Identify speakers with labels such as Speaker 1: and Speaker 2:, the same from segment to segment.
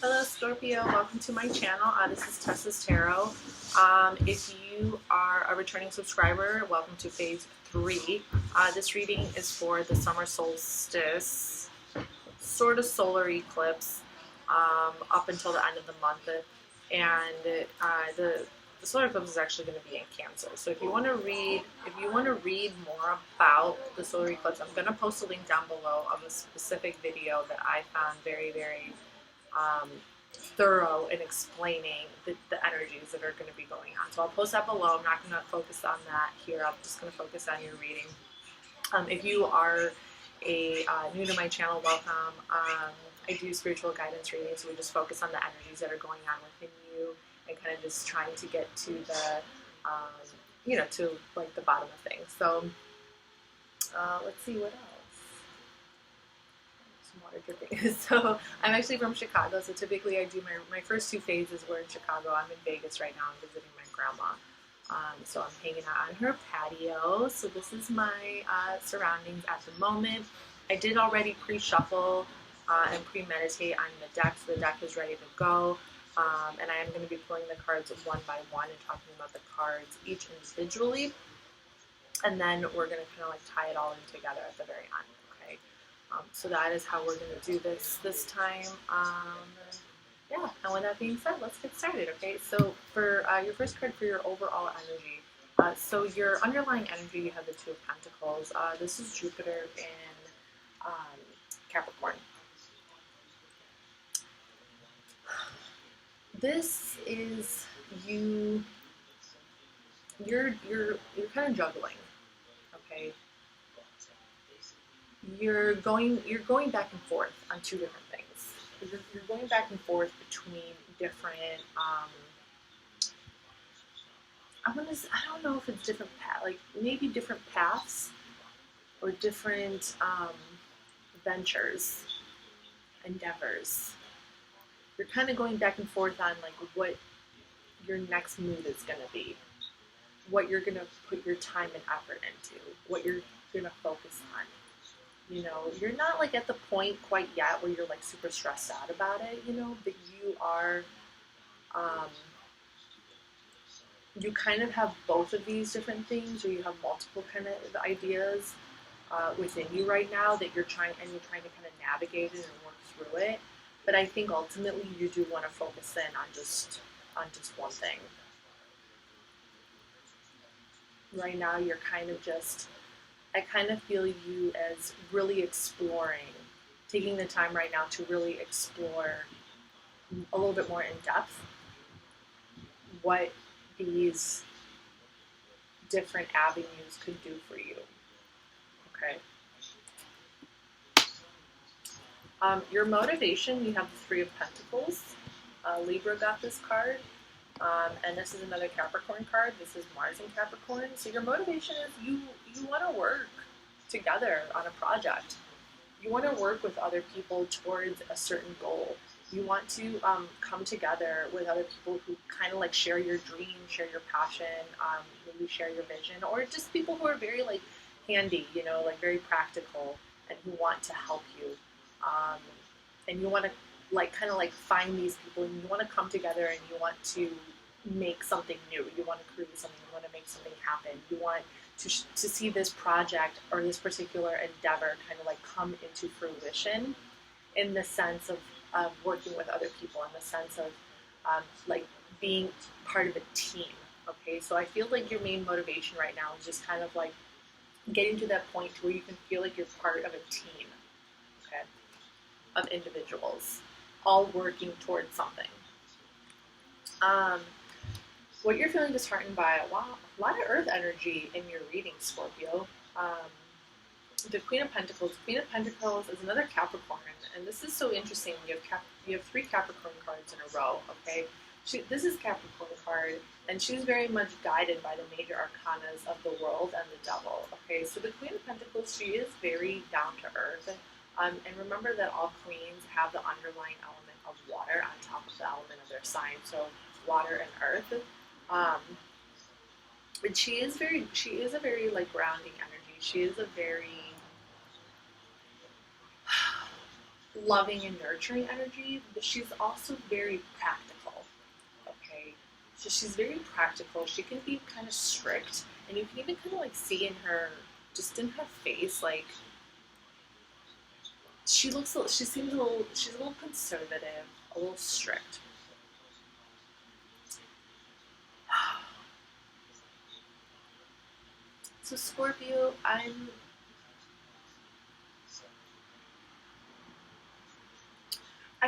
Speaker 1: Hello Scorpio, welcome to my channel. This is Tessa's Tarot. If you are a returning subscriber, welcome to phase 3. This reading is for the summer solstice, sort of solar eclipse, up until the end of the month. And the solar eclipse is actually going to be in Cancer. So if you want to read more about the solar eclipse, I'm going to post a link down below of a specific video that I found very um, thorough in explaining the energies that are going to be going on. So I'll post that below. I'm not going to focus on that here. I'm just going to focus on your reading. If you are new to my channel, welcome. I do spiritual guidance readings, so we just focus on the energies that are going on within you and kind of just trying to get to the, to like the bottom of things. So let's see what else. Water dripping. So I'm actually from Chicago, so typically I do my first 2 phases were in Chicago. I'm in Vegas right now. I'm visiting my grandma. So I'm hanging out on her patio. So this is my surroundings at the moment. I did already pre-shuffle and pre-meditate on the deck, so the deck is ready to go. And I am going to be pulling the cards one by one and talking about the cards each individually. And then we're going to kind of like tie it all in together at the very end. Okay. So that is how we're going to do this time. Yeah, and with that being said, let's get started, okay? So for your first card for your overall energy, so your underlying energy, you have the Two of Pentacles. This is Jupiter in Capricorn. This is you're kind of juggling, okay? You're going back and forth on 2 different things. You're going back and forth between different. I don't know if it's different like maybe different paths or different ventures, endeavors. You're kind of going back and forth on like what your next move is going to be, what you're going to put your time and effort into, what you're going to focus on. You know, you're not like at the point quite yet where you're like super stressed out about it, you know, but you are, you kind of have both of these different things, or you have multiple kind of ideas within you right now that you're trying to kind of navigate it and work through it. But I think ultimately you do want to focus in on just one thing. Right now you're kind of just, I kind of feel you as really exploring, taking the time right now to really explore a little bit more in depth what these different avenues could do for you. Okay. Your motivation, you have the Three of Pentacles. Libra got this card. And this is another Capricorn card. This is Mars in Capricorn. So your motivation is you want to work together on a project. You want to work with other people towards a certain goal. You want to come together with other people who kind of like share your dream, share your passion, maybe share your vision, or just people who are very like handy, you know, like very practical and who want to help you. And you want to like kind of like find these people, and you want to come together and you want to make something new. You want to create something. You want to make something happen. You want to see this project or this particular endeavor kind of like come into fruition in the sense of working with other people, in the sense of like being part of a team. Okay, so I feel like your main motivation right now is just kind of like getting to that point where you can feel like you're part of a team, okay, of individuals all working towards something. What you're feeling disheartened by, wow, a lot of earth energy in your reading, Scorpio. The Queen of Pentacles. Queen of Pentacles is another Capricorn, and this is so interesting. You have 3 Capricorn cards in a row, okay? This is Capricorn card, and she's very much guided by the major arcanas of the world and the devil, okay? So the Queen of Pentacles, she is very down to earth. And remember that all queens have the underlying element of water on top of the element of their sign, so water and earth. And she is a very like grounding energy. She is a very loving and nurturing energy, but she's also very practical. Okay, so she's very practical. She can be kind of strict, and you can even kind of like see in her, just in her face, like she seems a little, she's a little conservative, a little strict. So Scorpio, I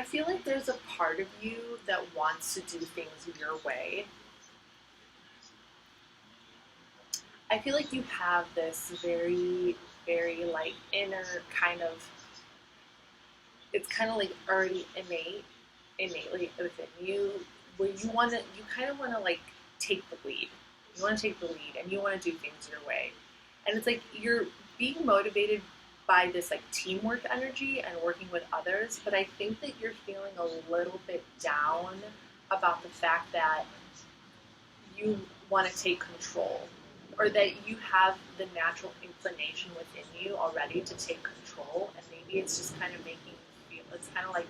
Speaker 1: feel like there's a part of you that wants to do things your way. I feel like you have this very, very like inner kind of, it's kind of like already innately within you, where you kind of want to like take the lead. You want to take the lead and you want to do things your way. And it's like you're being motivated by this like teamwork energy and working with others, but I think that you're feeling a little bit down about the fact that you want to take control, or that you have the natural inclination within you already to take control, and maybe it's just kind of making you feel, it's kind of like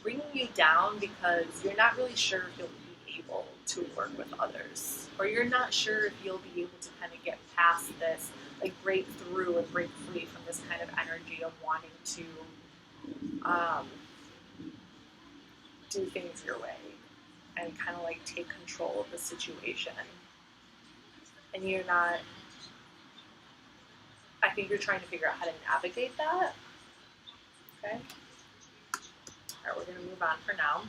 Speaker 1: bringing you down because you're not really sure if you'll be able to work with others, or you're not sure if you'll be able to kind of get past this, like break through and break free from this kind of energy of wanting to do things your way and kind of like take control of the situation. And you're not, I think you're trying to figure out how to navigate that. Okay. All right, we're going to move on for now.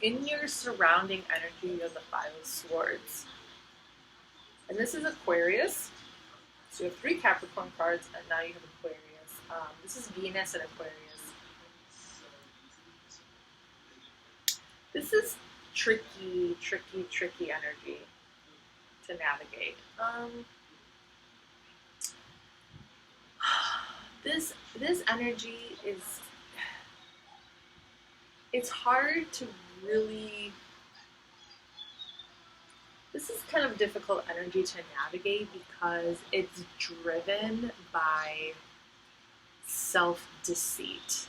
Speaker 1: In your surrounding energy, you have the Five of Swords. And this is Aquarius. So you have 3 Capricorn cards, and now you have Aquarius. This is Venus and Aquarius. This is tricky energy to navigate. This energy is, it's hard to really, this is kind of difficult energy to navigate because it's driven by self-deceit.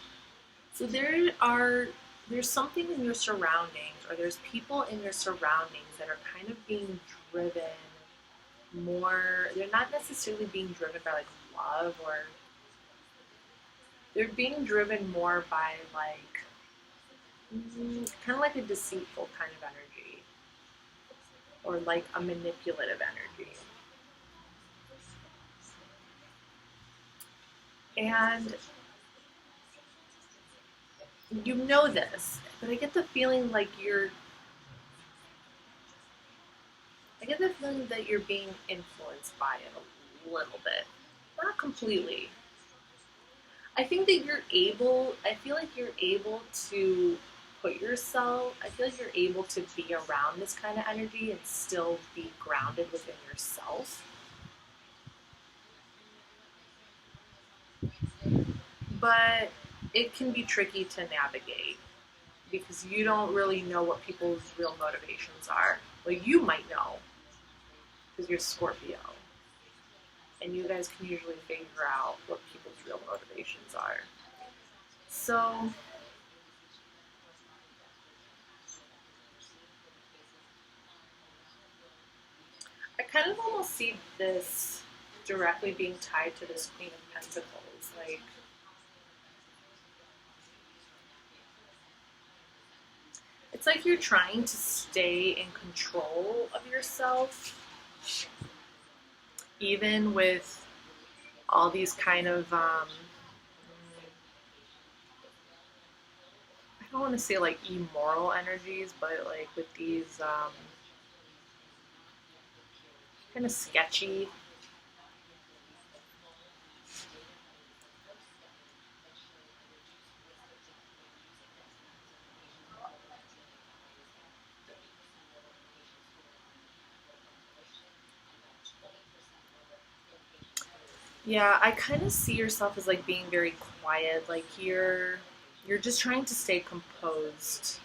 Speaker 1: So there's something in your surroundings, or there's people in your surroundings that are kind of being driven more, they're not necessarily being driven by like love, or they're being driven more by like kind of like a deceitful kind of energy, or like a manipulative energy. And you know this, but I get the feeling like being influenced by it a little bit. Not completely. I feel like you're able to I feel like you're able to be around this kind of energy and still be grounded within yourself. But it can be tricky to navigate because you don't really know what people's real motivations are. Well, you might know because you're Scorpio, and you guys can usually figure out what people's real motivations are. So I kind of almost see this directly being tied to this Queen of Pentacles. Like, it's like you're trying to stay in control of yourself, even with all these kind of, I don't want to say like immoral energies, but like with these kind of sketchy. Yeah, I kind of see yourself as like being very quiet, like you're just trying to stay composed.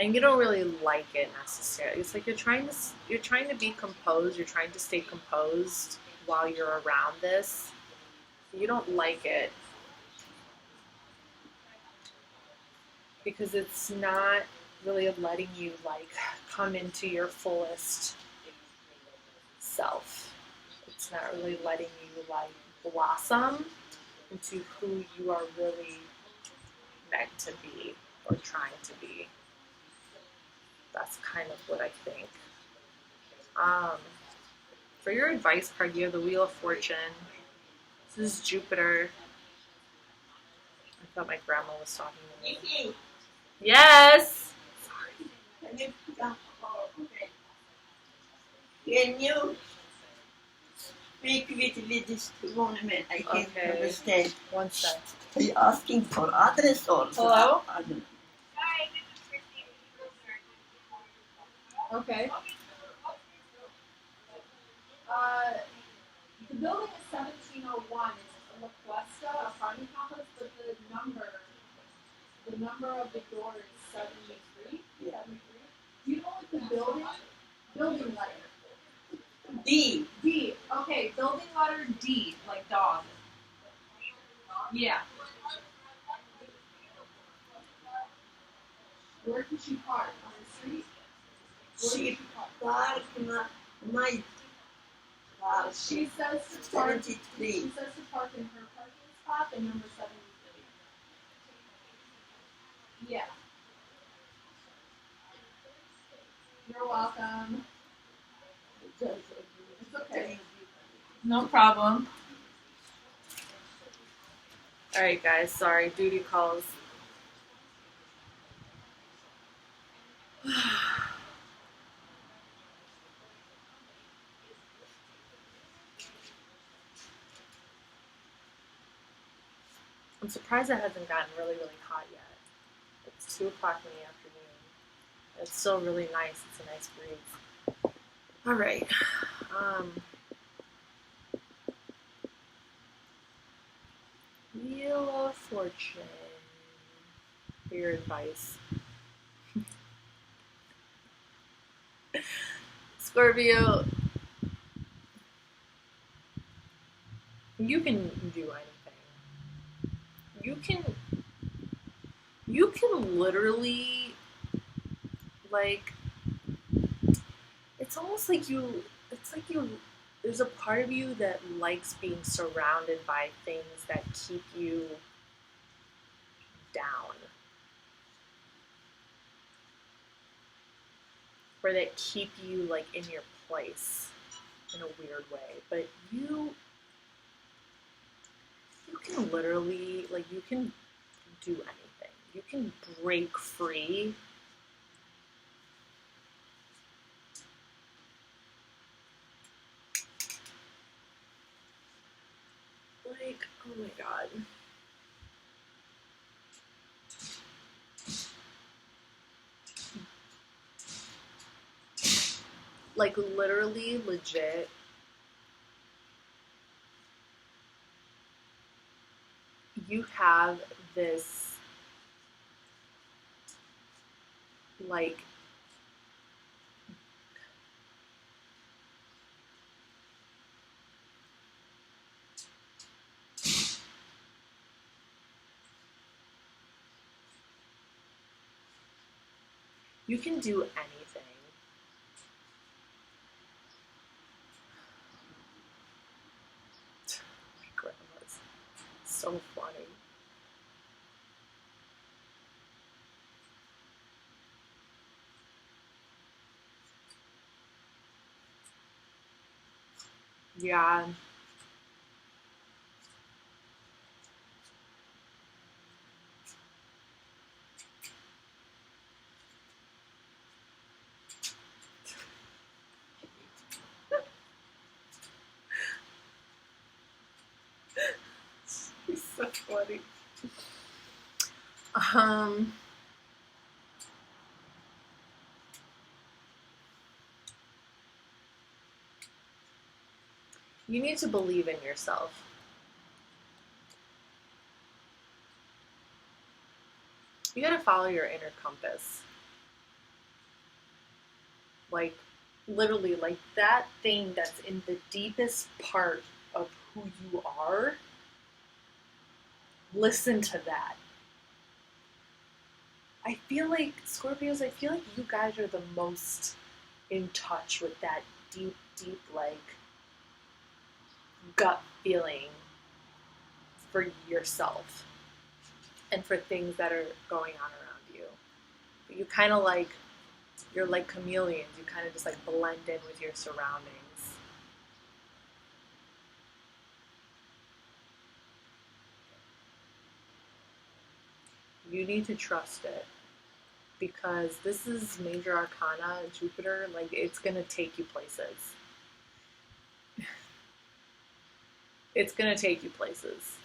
Speaker 1: and you don't really like it necessarily. It's like you're trying to be composed. You're trying to stay composed while you're around this. You don't like it because it's not really letting you like come into your fullest self. It's not really letting you like blossom into who you are really meant to be or trying to be. That's kind of what I think. For your advice card, you have the Wheel of Fortune. This is Jupiter. I thought my grandma was talking to me.
Speaker 2: Nikki,
Speaker 1: Yes!
Speaker 2: can you can you speak with this woman? I can't understand.
Speaker 1: One sec.
Speaker 2: Are you asking for address or?
Speaker 1: Hello? Okay. The building is 1701. It's La Cuesta apartment complex, but the number of the door is 73.
Speaker 2: Yeah.
Speaker 1: 73. Do you know what the building letter?
Speaker 2: D.
Speaker 1: D. Okay, building letter D, like dog. Yeah. Where can she park? On the street?
Speaker 2: She park my car.
Speaker 1: She says to park.
Speaker 2: 73.
Speaker 1: She says to park in her parking spot, the number 73. Yeah. You're welcome. It's okay. No problem. Alright guys, sorry, duty calls. I'm surprised it hasn't gotten really, really hot yet. It's 2 o'clock in the afternoon. It's still really nice. It's a nice breeze. Alright. Wheel of Fortune. For your advice. Scorpio, you can do anything. You can literally, like, it's almost like there's a part of you that likes being surrounded by things that keep you down. Or that keep you, like, in your place in a weird way. But you can literally, like, you can do anything. You can break free. Like, oh my god. Like, literally, legit. You have this, like, you can do anything. My grandma's so funny. Yeah. He's so funny. You need to believe in yourself. You gotta follow your inner compass. Like, literally, like that thing that's in the deepest part of who you are, listen to that. I feel like, Scorpios, I feel like you guys are the most in touch with that deep, deep, like, gut feeling for yourself and for things that are going on around you. But you kind of like, you're like chameleons. You kind of just like blend in with your surroundings. You need to trust it because this is major arcana, Jupiter. Like, it's going to take you places. It's going to take you places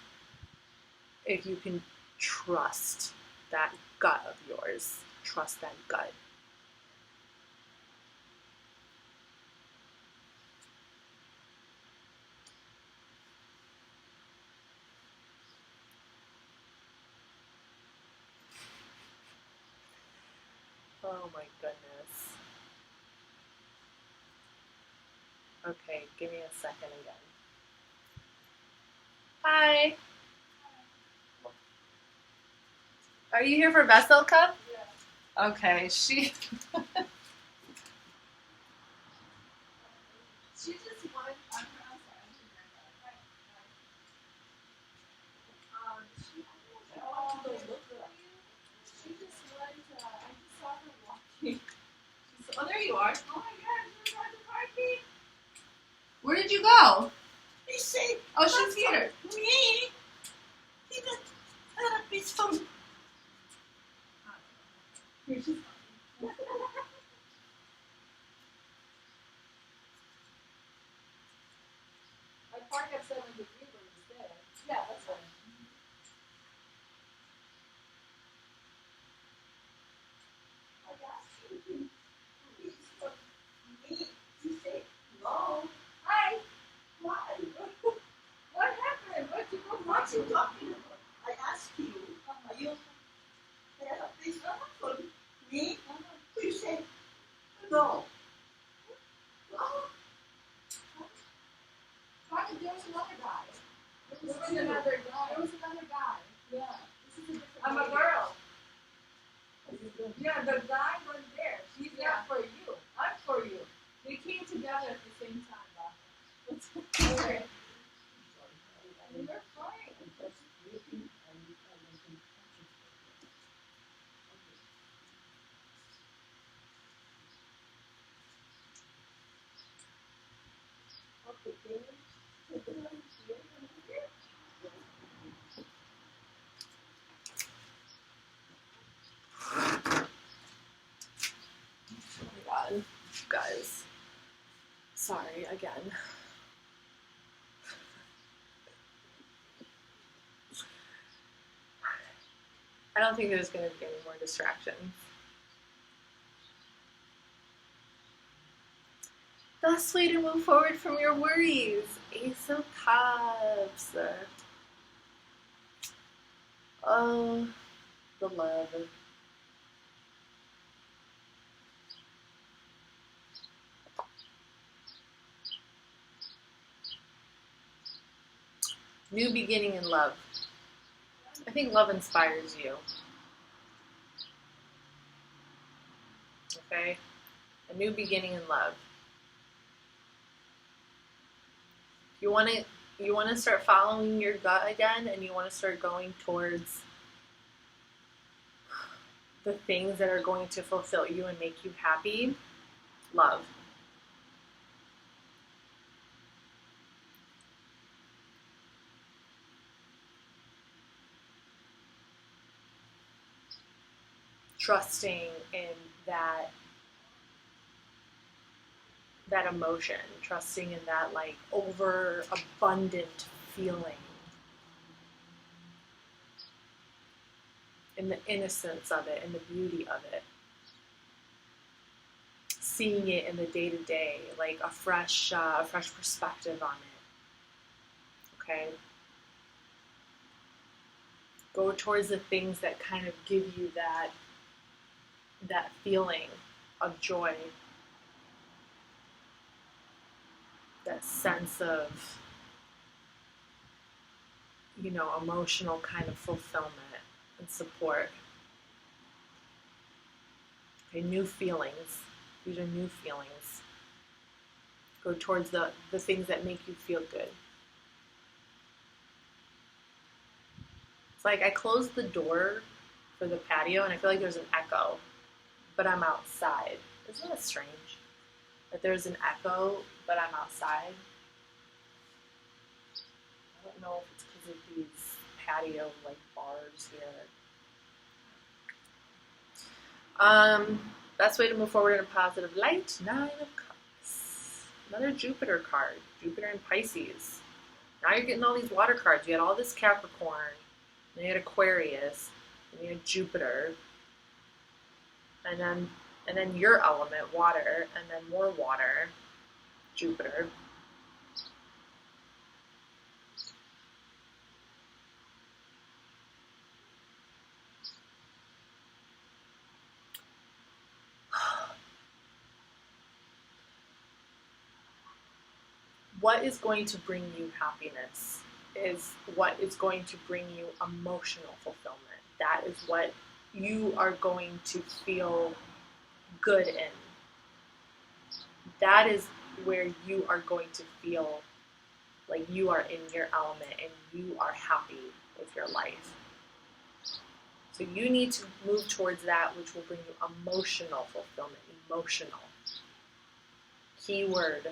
Speaker 1: if you can trust that gut of yours. Trust that gut. Oh my goodness. Okay, give me a second again. Hi. Are you here for Vessel Cup? Yeah. Okay, she just wanted, I'm sorry, she just wanted to, I just saw her walking. Oh, there you are. Oh my god, you're at the party. Where did you go?
Speaker 2: He said,
Speaker 1: Oh, she's here.
Speaker 2: Me? He got therapist from.
Speaker 1: Here she's I parked at 7 degrees instead. Yeah, that's fine.
Speaker 2: I asked him, he's from me. He said, no.
Speaker 1: Hi.
Speaker 2: Why?
Speaker 1: What happened? What you go
Speaker 2: What you talking about? I asked you, are you therapist for me? You said, no. No?
Speaker 1: There was another guy. There was another guy. Yeah. This is a different I'm a girl. Yeah, the guy was there. She's not for you. I'm for you. They came together at the same time, Doctor. Okay. You're fine. Oh my god. Guys. Sorry again. I don't think there's going to be any more distractions. Best way to move forward from your worries. Ace of Cups. Oh, the love. New beginning in love. I think love inspires you. Okay? A new beginning in love. You want to start following your gut again, and you want to start going towards the things that are going to fulfill you and make you happy. Love. Trusting in that emotion, trusting in that like overabundant feeling, in the innocence of it, in the beauty of it, seeing it in the day to day, like a fresh perspective on it. Okay, go towards the things that kind of give you that feeling of joy. that sense of, you know, emotional kind of fulfillment and support. Okay, new feelings. These are new feelings. Go towards the things that make you feel good. It's like I closed the door for the patio and I feel like there's an echo, but I'm outside. Isn't that strange? That there's an echo, but I'm outside. I don't know if it's because of these patio like bars here. Best way to move forward in a positive light, 9 of Cups. Another Jupiter card, Jupiter and Pisces. Now you're getting all these water cards. You had all this Capricorn, then you had Aquarius, then you had Jupiter, and then your element, water, and then more water, Jupiter. What is going to bring you happiness is what is going to bring you emotional fulfillment. That is what you are going to feel good in. That is where you are going to feel like you are in your element and you are happy with your life. So you need to move towards that which will bring you emotional fulfillment. Emotional. Keyword.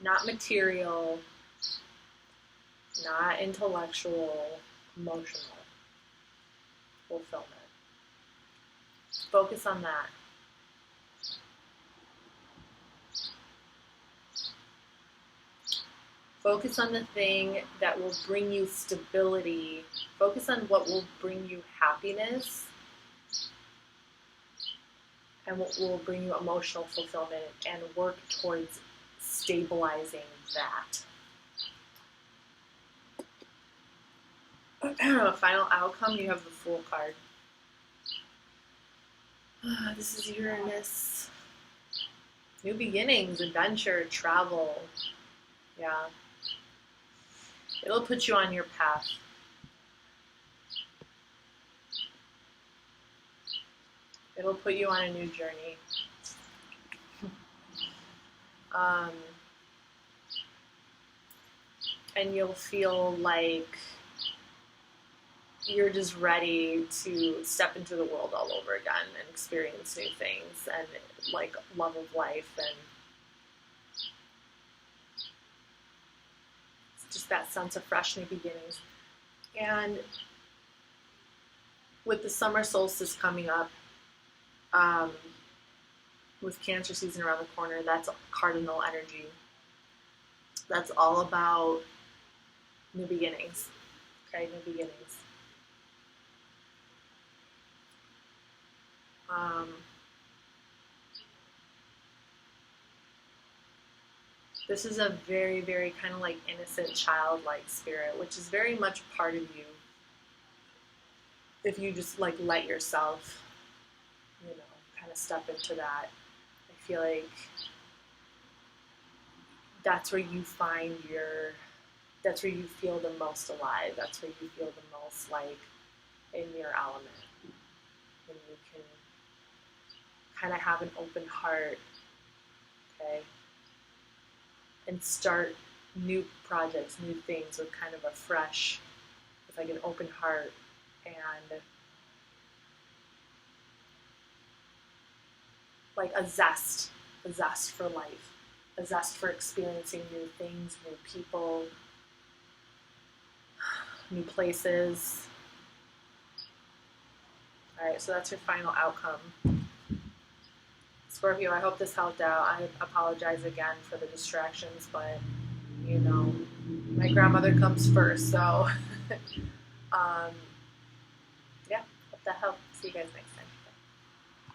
Speaker 1: Not material, not intellectual, emotional fulfillment. Focus on that. Focus on the thing that will bring you stability. Focus on what will bring you happiness and what will bring you emotional fulfillment, and work towards stabilizing that. Final outcome, you have the Fool card. This is Uranus. New beginnings, adventure, travel. Yeah. It'll put you on your path. It'll put you on a new journey. And you'll feel like you're just ready to step into the world all over again and experience new things and like love of life, and it's just that sense of fresh new beginnings. And with the summer solstice coming up, with Cancer season around the corner, that's cardinal energy. That's all about new beginnings. Okay, new beginnings. This is a very, very kind of like innocent, childlike spirit, which is very much part of you. If you just like let yourself, you know, kind of step into that, I feel like that's where you find that's where you feel the most alive. That's where you feel the most like in your element. When you can kind of have an open heart, okay? And start new projects, new things with kind of a fresh, with like an open heart and like a zest for life, a zest for experiencing new things, new people, new places. All right, so that's your final outcome. Scorpio, I hope this helped out. I apologize again for the distractions, but, you know, my grandmother comes first, so, yeah, hope that helped. See you guys next time.